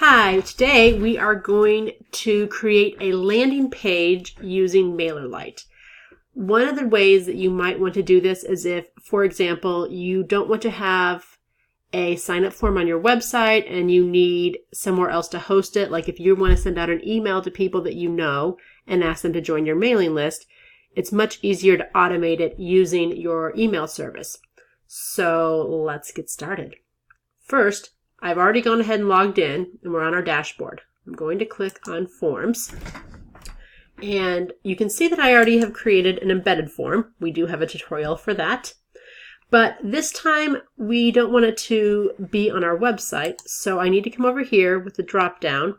Hi, today we are going to create a landing page using MailerLite. One of the ways that you might want to do this is if, for example, you don't want to have a sign-up form on your website and you need somewhere else to host it, like if you want to send out an email to people that you know and ask them to join your mailing list, it's much easier to automate it using your email service. So let's get started. First, I've already gone ahead and logged in and we're on our dashboard. I'm going to click on Forms. And you can see that I already have created an embedded form. We do have a tutorial for that. But this time we don't want it to be on our website. So I need to come over here with the drop down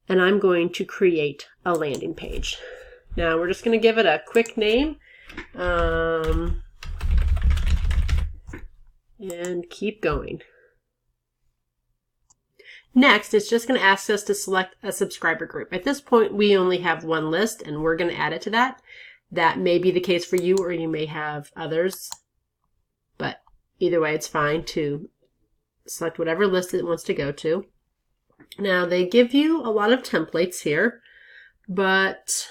and I'm going to create a landing page. Now we're just going to give it a quick name and keep going. Next, it's just going to ask us to select a subscriber group. At this point, we only have one list and we're going to add it to that. That may be the case for you or you may have others. But either way, it's fine to select whatever list it wants to go to. Now, they give you a lot of templates here, but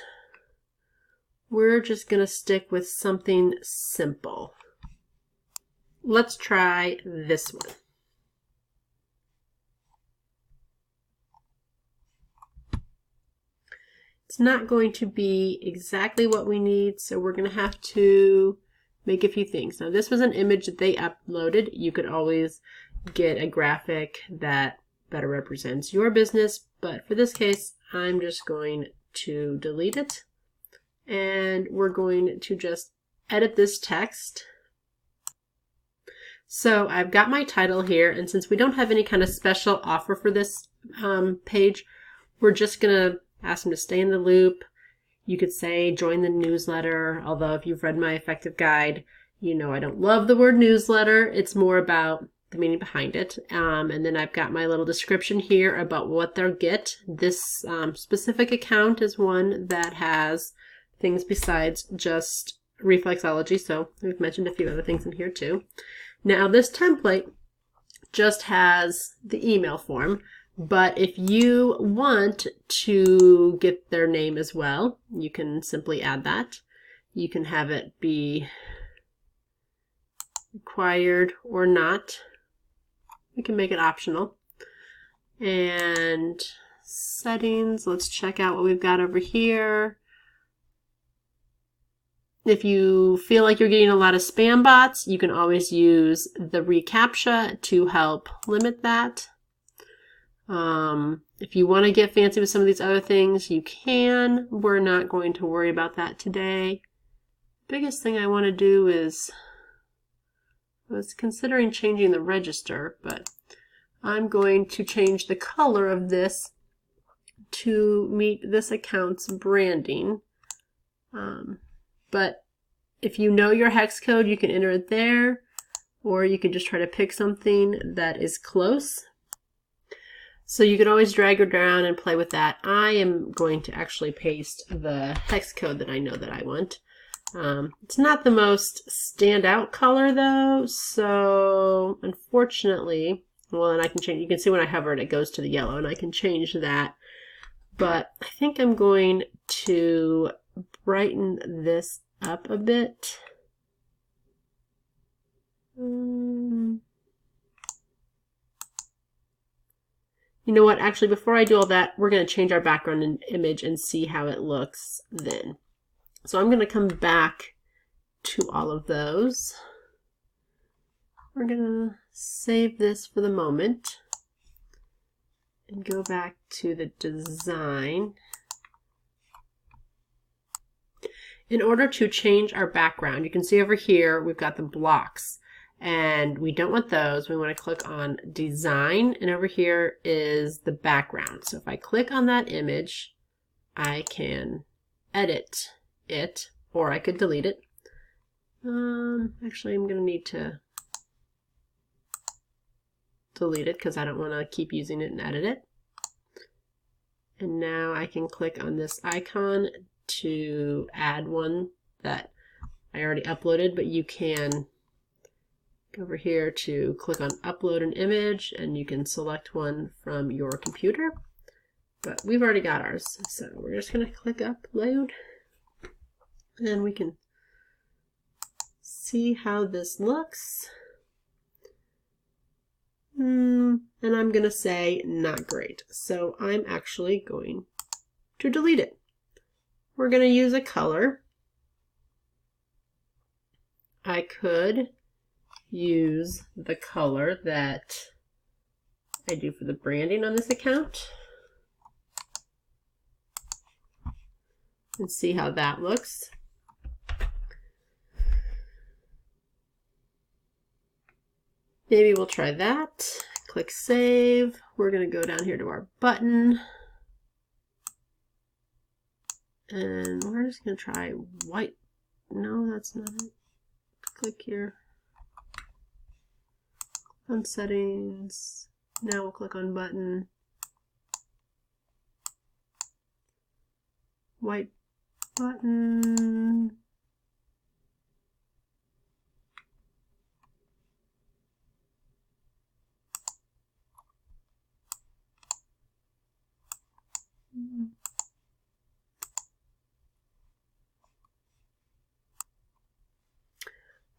we're just going to stick with something simple. Let's try this one. It's not going to be exactly what we need, so we're going to have to make a few things. Now, this was an image that they uploaded. You could always get a graphic that better represents your business, but for this case, I'm just going to delete it, and we're going to just edit this text. So I've got my title here, and since we don't have any kind of special offer for this page, we're just going to ask them to stay in the loop. You could say join the newsletter, although if you've read my effective guide, you know I don't love the word newsletter. It's more about the meaning behind it. And then I've got my little description here about what they'll get. This specific account is one that has things besides just reflexology, so we've mentioned a few other things in here too. Now this template just has the email form. But if you want to get their name as well, you can simply add that. You can have it be required or not. We can make it optional. And settings, let's check out what we've got over here. If you feel like you're getting a lot of spam bots, you can always use the reCAPTCHA to help limit that. If you want to get fancy with some of these other things, you can. We're not going to worry about that today. Biggest thing I want to do is, I was considering changing the register, but I'm going to change the color of this to meet this account's branding. But if you know your hex code, you can enter it there, or you can just try to pick something that is close. So you can always drag her down and play with that. I am going to actually paste the hex code that I know that I want. It's not the most standout color though, so unfortunately, well, and I can change, you can see when I hover it, it goes to the yellow, and I can change that. But I think I'm going to brighten this up a bit. You know what, actually, before I do all that, we're going to change our background and image and see how it looks then. So I'm going to come back to all of those. We're going to save this for the moment and go back to the design. In order to change our background, you can see over here we've got the blocks. And we don't want those. We want to click on design, and over here is the background. So if I click on that image, I can edit it, or I could delete it. Actually, I'm going to need to delete it because I don't want to keep using it and edit it. And now I can click on this icon to add one that I already uploaded, but you can Go over here to click on upload an image, and you can select one from your computer. But we've already got ours, so we're just going to click upload, and we can see how this looks. And I'm going to say not great. So I'm actually going to delete it. We're going to use a color. I could use the color that I do for the branding on this account and see how that looks. Maybe we'll try that. Click save. We're going to go down here to our button. And we're just going to try white. No, that's not it. Click here. On settings. Now we'll click on button. White button.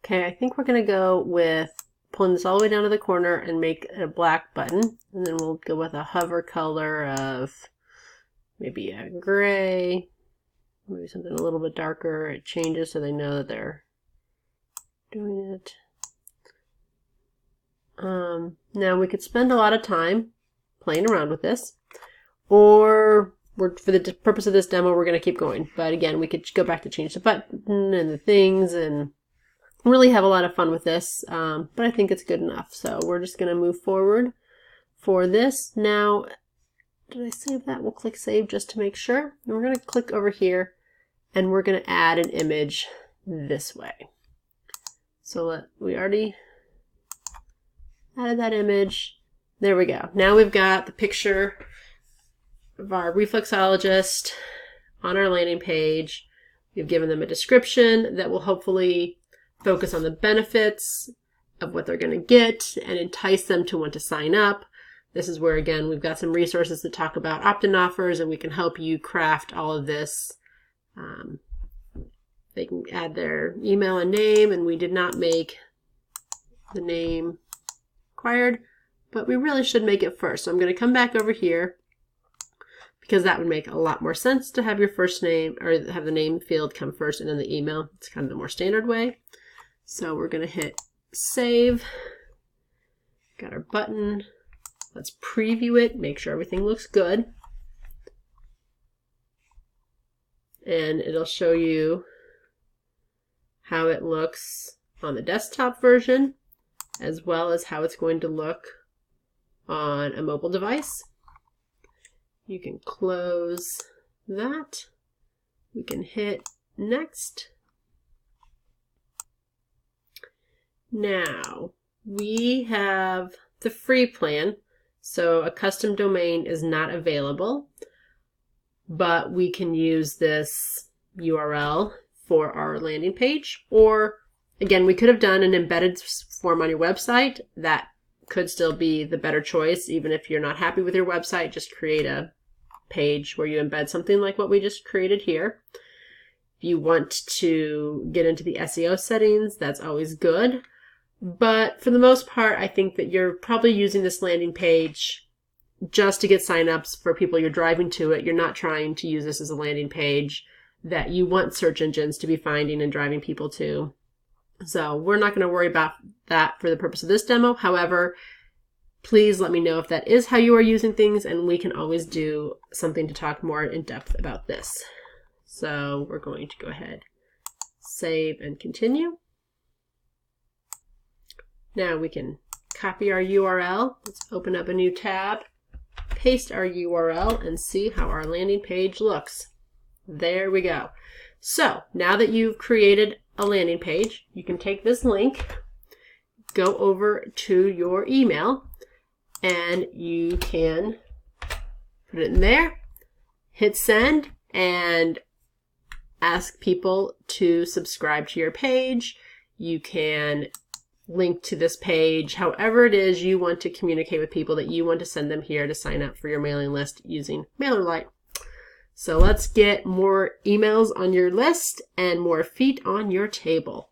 Okay, I think we're going to go with pulling this all the way down to the corner and make a black button. And then we'll go with a hover color of maybe a gray, maybe something a little bit darker. It changes so they know that they're doing it. Now we could spend a lot of time playing around with this, or for the purpose of this demo, we're going to keep going. But again, we could go back to change the button and the things and really have a lot of fun with this, but I think it's good enough. So we're just going to move forward for this. Now, did I save that? We'll click save just to make sure. And we're going to click over here and we're going to add an image this way. So we already added that image. There we go. Now we've got the picture of our reflexologist on our landing page. We've given them a description that will hopefully focus on the benefits of what they're going to get and entice them to want to sign up. This is where, again, we've got some resources to talk about opt-in offers, and we can help you craft all of this. They can add their email and name, and we did not make the name required, but we really should make it first. So I'm going to come back over here because that would make a lot more sense to have your first name, or have the name field come first and then the email. It's kind of the more standard way. So we're going to hit save. Got our button. Let's preview it, make sure everything looks good. And it'll show you how it looks on the desktop version, as well as how it's going to look on a mobile device. You can close that. We can hit next. Now, we have the free plan, so a custom domain is not available, but we can use this URL for our landing page. Or, again, we could have done an embedded form on your website. That could still be the better choice. Even if you're not happy with your website, just create a page where you embed something like what we just created here. If you want to get into the SEO settings, that's always good. But for the most part, I think that you're probably using this landing page just to get signups for people you're driving to it. You're not trying to use this as a landing page that you want search engines to be finding and driving people to. So we're not going to worry about that for the purpose of this demo. However, please let me know if that is how you are using things, and we can always do something to talk more in depth about this. So we're going to go ahead, save and continue. Now we can copy our URL. Let's open up a new tab, paste our URL, and see how our landing page looks. There we go. So now that you've created a landing page, you can take this link, go over to your email, and you can put it in there, hit send, and ask people to subscribe to your page. You can link to this page, however it is you want to communicate with people, that you want to send them here to sign up for your mailing list using MailerLite. So let's get more emails on your list and more feet on your table.